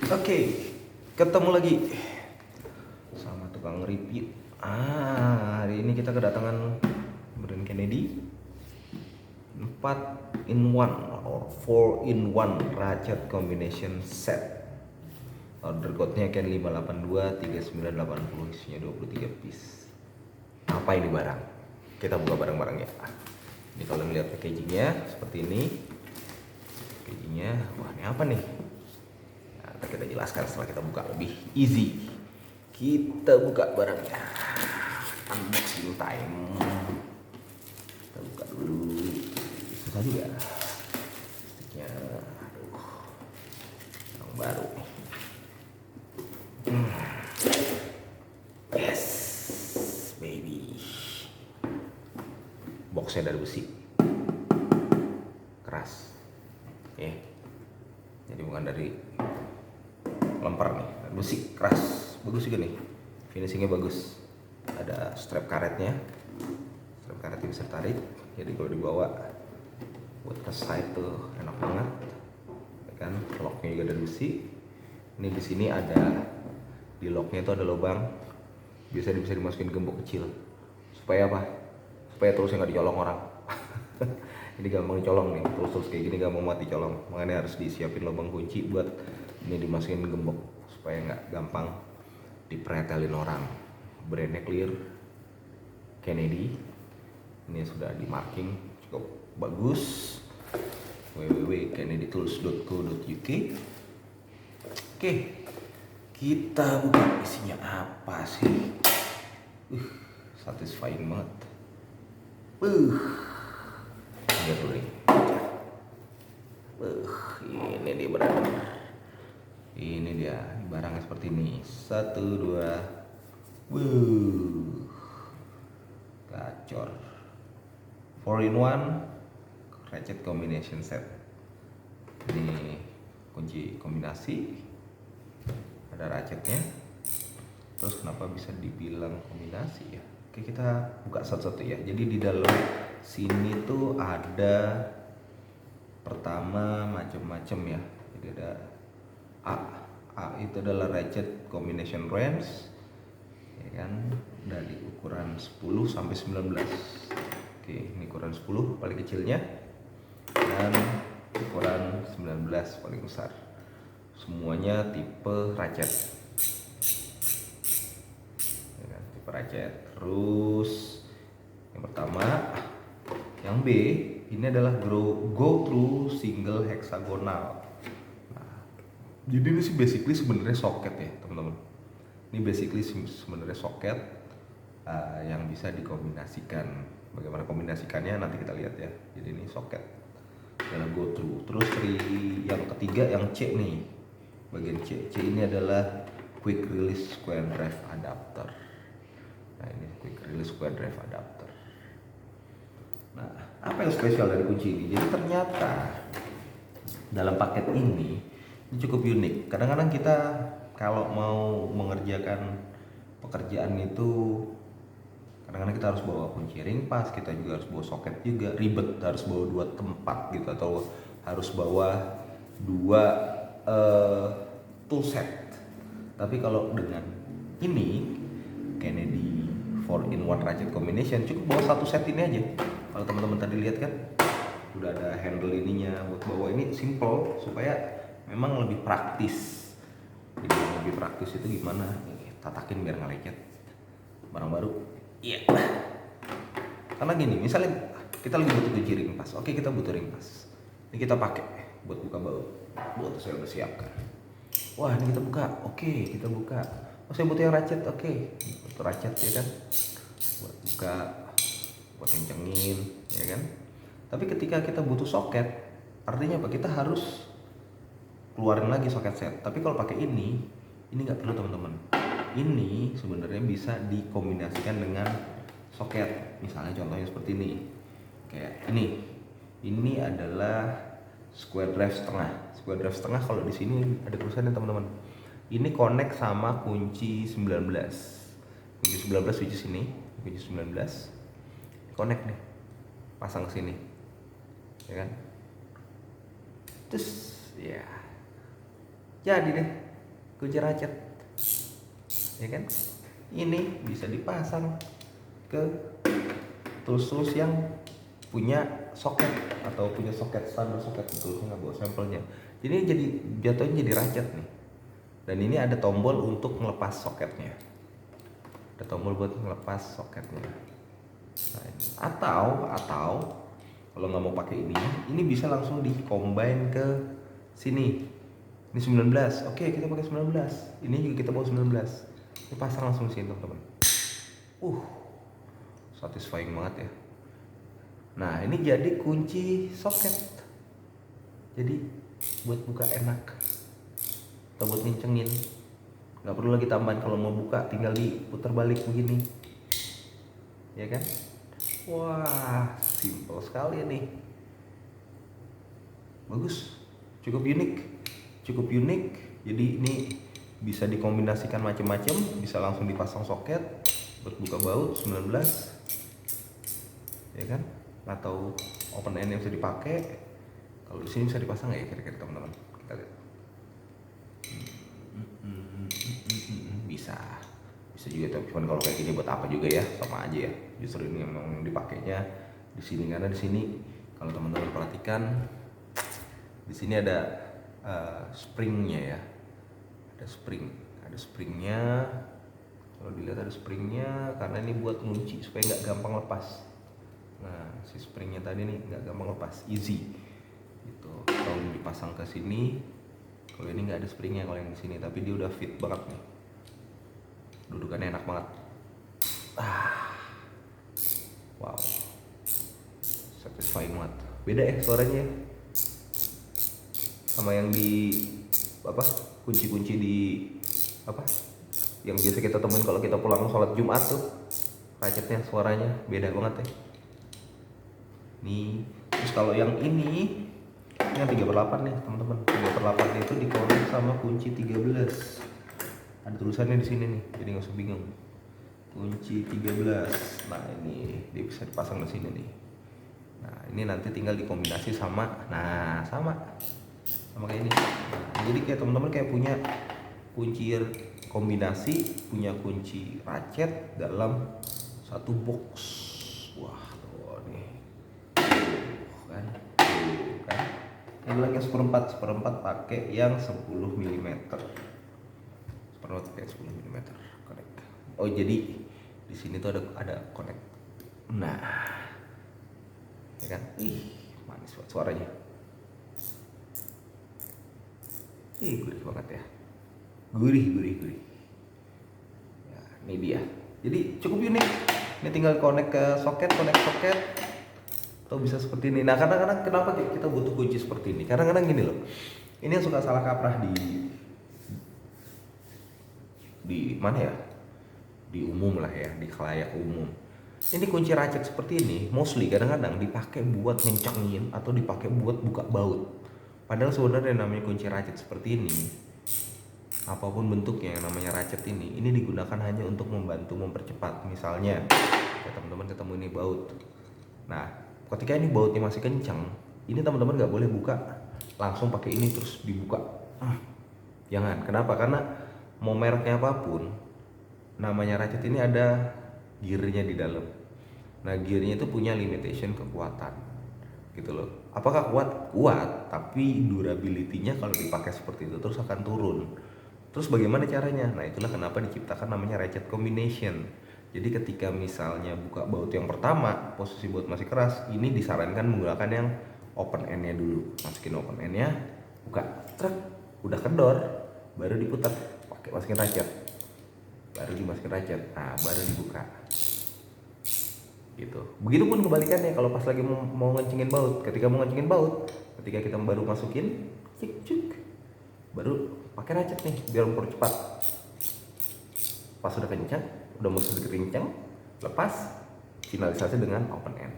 Oke, ketemu lagi sama tukang review. Hari ini kita kedatangan brand Kennedy 4 in 1 or 4 in 1 ratchet combination set. Order code-nya Ken 5823980, isinya 23 piece. Apa ini barang? Kita buka barang-barangnya. Ini kalau lihat packagingnya seperti ini. Packagingnya, wah ini apa nih? Kita jelaskan setelah kita buka, lebih easy. Kita buka barangnya, unboxing time. Kita buka dulu. Susah juga sticknya. Aduh, yang baru. Yes baby. Boxnya dari besi, keras. Oke, jadi bukan dari lemper nih, besi keras, bagus juga nih, finishingnya bagus. Ada strap karetnya bisa tarik, jadi kalau dibawa buat ke side tuh enak banget, ya kan. Locknya juga dari besi. Ini di sini ada, di locknya itu ada lubang, bisa dimasukin gembok kecil. Supaya apa? Supaya terusnya nggak dicolong orang. Ini gampang colong nih, terus kayak gini gampang mati colong, makanya harus disiapin lubang kunci buat ini dimasukin gembok supaya nggak gampang dipretelin orang. Brandnya clear, Kennedy. Ini sudah di marking cukup bagus, www.kennedytools.co.uk. Oke, kita buka isinya apa sih. Satisfying banget. Lihat dulu nih. Ini dia barangnya. Ini dia barangnya seperti ini. 1, 2. Gacor. 4 in 1 ratchet combination set. Ini kunci kombinasi. Ada ratchetnya. Terus kenapa bisa dibilang kombinasi ya? Oke, kita buka satu-satu ya. Jadi di dalam sini tuh ada, pertama macam-macam ya. Jadi ada A itu adalah ratchet combination range, ya kan, dari ukuran 10 sampai 19. Oke, ini ukuran 10 paling kecilnya dan ukuran 19 paling besar. Semuanya tipe ratchet, ya kan, tipe ratchet. Terus yang pertama, yang B ini adalah go through single hexagonal. Jadi ini sih basically sebenarnya soket ya teman-teman. Ini basically sebenarnya soket yang bisa dikombinasikan. Bagaimana kombinasikannya nanti kita lihat ya. Jadi ini soket dalam go through. Terus yang ketiga, yang C nih, bagian C ini adalah quick release square drive adapter. Nah ini quick release square drive adapter. Nah, apa yang spesial dari kunci ini? Jadi ternyata dalam paket ini cukup unik. Kadang-kadang kita kalau mau mengerjakan pekerjaan itu, kadang-kadang kita harus bawa kunci ring pas, kita juga harus bawa soket juga, ribet, harus bawa 2 tempat gitu, atau harus bawa 2 tool set. Tapi kalau dengan ini Kennedy 4 in 1 ratchet combination, cukup bawa 1 set ini aja. Kalau teman-teman tadi lihat kan udah ada handle ininya buat bawa. Ini simple supaya memang lebih praktis. Jadi lebih praktis itu gimana? Tatakin biar nggak lecet. Barang baru. Iya. Karena gini, misalnya kita lagi butuh kunci ring pas. Oke, kita butuh ring pas. Ini kita pakai buat buka baut. Buat saya udah siapkan. Wah, ini kita buka. Oke, kita buka. Oh, saya butuh yang ratchet. Oke, butuh ratchet ya kan. Buat buka, buat kencengin, ya kan. Tapi ketika kita butuh soket, artinya apa? Kita harus keluarin lagi soket set. Tapi kalau pakai ini nggak perlu teman-teman. Ini sebenarnya bisa dikombinasikan dengan soket. Misalnya contohnya seperti ini, kayak ini. Ini adalah square drive setengah. Square drive setengah kalau di sini ada tulisannya teman-teman. Ini connect sama kunci 19. Kunci 19 which is ini, kunci 19. Connect nih. Pasang ke sini. Ya kan? Terus ya. Jadi deh, kunci ratchet, ya kan? Ini bisa dipasang ke tools-tools yang punya soket atau punya soket standar soket, itu nggak bawa sampelnya. Jadi jatuhnya jadi ratchet nih. Dan ini ada tombol untuk melepas soketnya. Ada tombol buat melepas soketnya. Nah, ini. Atau kalau nggak mau pakai ini bisa langsung di combine ke sini. Ini 19. Oke, kita pakai 19. Ini juga kita bawa 19. Ini pasang langsung sini, teman-teman. Satisfying banget ya. Nah, ini jadi kunci soket. Jadi buat buka enak. Atau buat ngencengin. Nggak perlu lagi tambahan, kalau mau buka tinggal diputar balik begini. Ya kan? Wah, simple sekali nih. Bagus. Cukup unik. Jadi ini bisa dikombinasikan macam-macam, bisa langsung dipasang soket buat buka baut 19. Ya kan? Atau open end yang bisa dipakai. Kalau di sini bisa dipasang nggak ya kira-kira, teman-teman? Kita lihat. Bisa juga, tapi cuman kalau kayak gini buat apa juga ya, sama aja ya. Justru ini yang dipakainya di sini, karena di sini kalau teman-teman perhatikan di sini ada springnya ya, ada springnya. Kalau dilihat ada springnya, karena ini buat ngunci supaya nggak gampang lepas. Nah, si springnya tadi nih nggak gampang lepas, easy gitu. Kalau dipasang ke sini, kalau ini nggak ada springnya kalau yang di sini, tapi dia udah fit banget nih, dudukannya enak banget. Wow, satisfying banget. Beda ya suaranya sama yang di kunci-kunci di yang biasa kita temuin kalau kita pulang sholat Jumat tuh. Ratchetnya suaranya beda banget ya. Nih, terus kalau yang ini yang 3/8 nih teman-teman. 3/8 itu dikonek sama kunci 13. Ada tulisannya di sini nih, jadi nggak usah bingung. Kunci 13. Nah, ini dia bisa dipasang di sini nih. Nah, ini nanti tinggal dikombinasi sama kayak ini. Nah, jadi kayak teman-teman kayak punya kunci kombinasi, punya kunci ratchet dalam satu box. Wah, tuh nih. Kan? Ini lagi yang seperempat pakai yang 10 mm. Seperempat pakai 10 mm connect. Oh, jadi di sini tuh ada connect. Nah, ya kan? Manis banget suaranya. Gurih banget ya. Gurih. Ya, ini dia. Jadi cukup unik. Ini tinggal connect soket. Atau bisa seperti ini. Nah, kadang-kadang kenapa kita butuh kunci seperti ini? Kadang-kadang gini loh. Ini yang suka salah kaprah di mana ya? Di umum lah ya, di khalayak umum. Ini kunci ratchet seperti ini mostly kadang-kadang dipakai buat ngencengin atau dipakai buat buka baut. Padahal sebenarnya namanya kunci ratchet seperti ini, apapun bentuknya yang namanya ratchet ini digunakan hanya untuk membantu mempercepat. Misalnya, ya teman-teman ketemu ini baut. Nah, ketika ini bautnya masih kencang, ini teman-teman nggak boleh buka langsung pakai ini terus dibuka. Jangan. Kenapa? Karena mau mereknya apapun, namanya ratchet ini ada gearnya di dalam. Nah, gearnya itu punya limitation kekuatan, gitu loh. Apakah kuat, tapi durability-nya kalau dipakai seperti itu terus akan turun. Terus bagaimana caranya? Nah, itulah kenapa diciptakan namanya ratchet combination. Jadi ketika misalnya buka baut yang pertama, posisi baut masih keras, ini disarankan menggunakan yang open end-nya dulu. Masukin open end-nya, buka, truk, udah kendor, baru diputar, masukin ratchet, baru dimasukin ratchet, nah baru dibuka. Gitu. Begitupun kebalikannya kalau pas lagi mau ngencengin baut. Ketika mau ngencengin baut, ketika kita baru masukin, cik, baru pakai ratchet nih biar mempercepat. Pas sudah kencang, udah mau sedikit kencang, lepas, finalisasi dengan open end.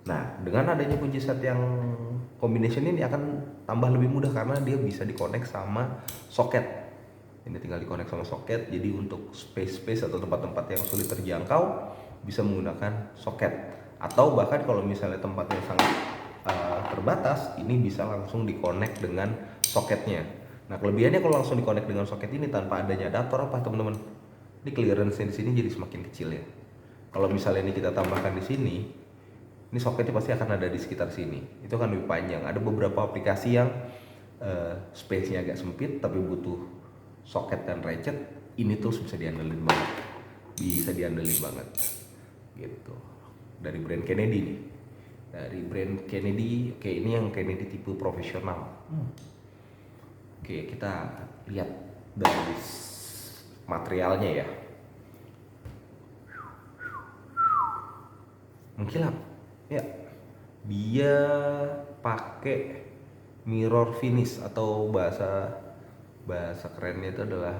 Nah, dengan adanya kunci set yang combination ini akan tambah lebih mudah karena dia bisa dikonek sama soket. Ini tinggal dikonek sama soket, jadi untuk space atau tempat-tempat yang sulit terjangkau bisa menggunakan soket. Atau bahkan kalau misalnya tempatnya sangat terbatas, ini bisa langsung dikonek dengan soketnya. Nah, kelebihannya kalau langsung dikonek dengan soket ini tanpa adanya adaptor apa teman-teman? Ini clearance-nya di sini jadi semakin kecil ya. Kalau misalnya ini kita tambahkan di sini, ini soketnya pasti akan ada di sekitar sini. Itu kan lebih panjang. Ada beberapa aplikasi yang space-nya agak sempit tapi butuh soket dan ratchet. Ini tuh bisa diandelin banget. Bisa diandelin banget. Gitu. Dari brand Kennedy nih. Dari brand Kennedy, oke ini yang Kennedy tipe profesional. Oke, kita lihat dari materialnya ya. Mengkilap. Ya. Dia pakai mirror finish atau bahasa kerennya itu adalah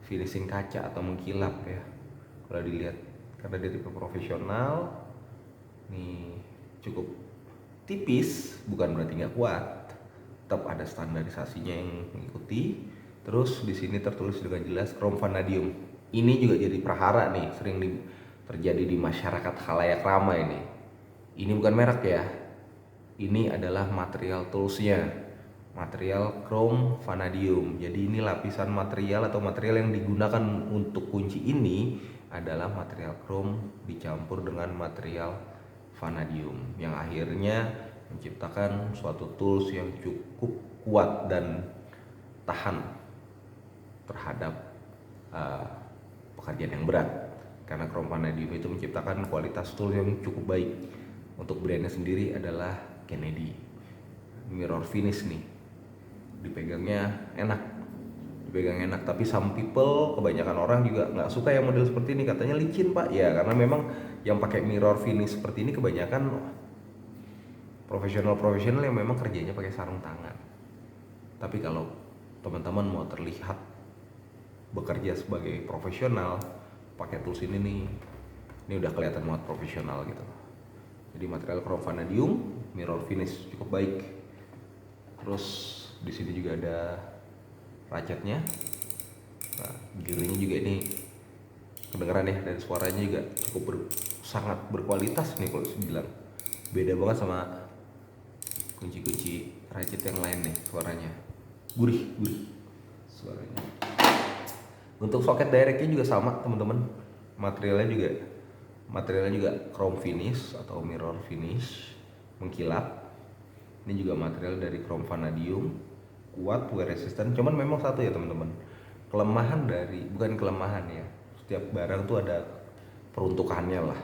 finishing kaca atau mengkilap ya. Kalau dilihat karena dia tipe profesional, nih cukup tipis, bukan berarti nggak kuat. Tetap ada standarisasinya yang mengikuti. Terus di sini tertulis dengan jelas chrome vanadium. Ini juga jadi prahara nih, sering terjadi di masyarakat khalayak ramai ini. Ini bukan merek ya. Ini adalah material toolsnya, material chrome vanadium. Jadi ini lapisan material atau material yang digunakan untuk kunci ini adalah material chrome dicampur dengan material vanadium yang akhirnya menciptakan suatu tools yang cukup kuat dan tahan terhadap pekerjaan yang berat. Karena chrome vanadium itu menciptakan kualitas tool yang cukup baik. Untuk brandnya sendiri adalah Kennedy. Mirror finish nih, dipegangnya enak, tapi some people, kebanyakan orang juga nggak suka yang model seperti ini, katanya licin pak ya, karena memang yang pakai mirror finish seperti ini kebanyakan profesional yang memang kerjanya pakai sarung tangan. Tapi kalau teman-teman mau terlihat bekerja sebagai profesional pakai tools ini nih, ini udah kelihatan banget profesional gitu. Jadi material chrome vanadium, mirror finish cukup baik. Terus di sini juga ada ratchetnya. Nah, gearnya juga ini kedengeran ya, dari suaranya juga cukup sangat berkualitas nih kalau bilang. Beda banget sama kunci-kunci ratchet yang lain nih suaranya. Gurih suaranya. Untuk soket directnya juga sama teman-teman. Materialnya juga chrome finish atau mirror finish, mengkilap. Ini juga material dari chrome vanadium, kuat, wear resistant. Cuman memang satu ya teman-teman, bukan kelemahan ya, setiap barang tuh ada peruntukannya lah.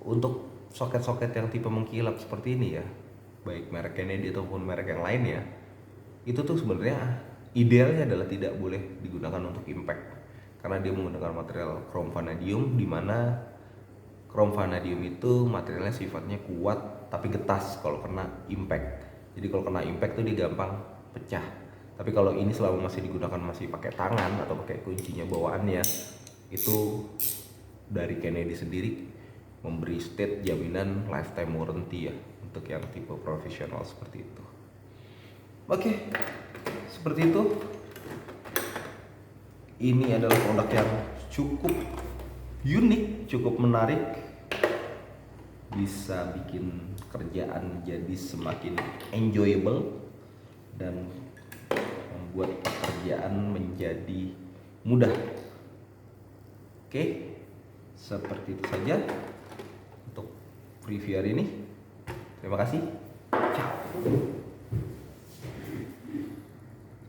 Untuk soket-soket yang tipe mengkilap seperti ini ya, baik merek Kennedy ataupun merek yang lain ya, itu tuh sebenarnya idealnya adalah tidak boleh digunakan untuk impact, karena dia menggunakan material chrome vanadium, di mana chrome vanadium itu materialnya sifatnya kuat tapi getas kalau kena impact. Jadi kalau kena impact tuh dia gampang pecah. Tapi kalau ini selama masih digunakan masih pakai tangan atau pakai kuncinya bawaannya, itu dari Kennedy sendiri memberi state jaminan lifetime warranty ya untuk yang tipe profesional seperti itu. Oke, seperti itu. Ini adalah produk yang cukup unik, cukup menarik, bisa bikin kerjaan jadi semakin enjoyable dan membuat pekerjaan menjadi mudah. Oke, seperti itu saja untuk review hari ini. Terima kasih. Ciao.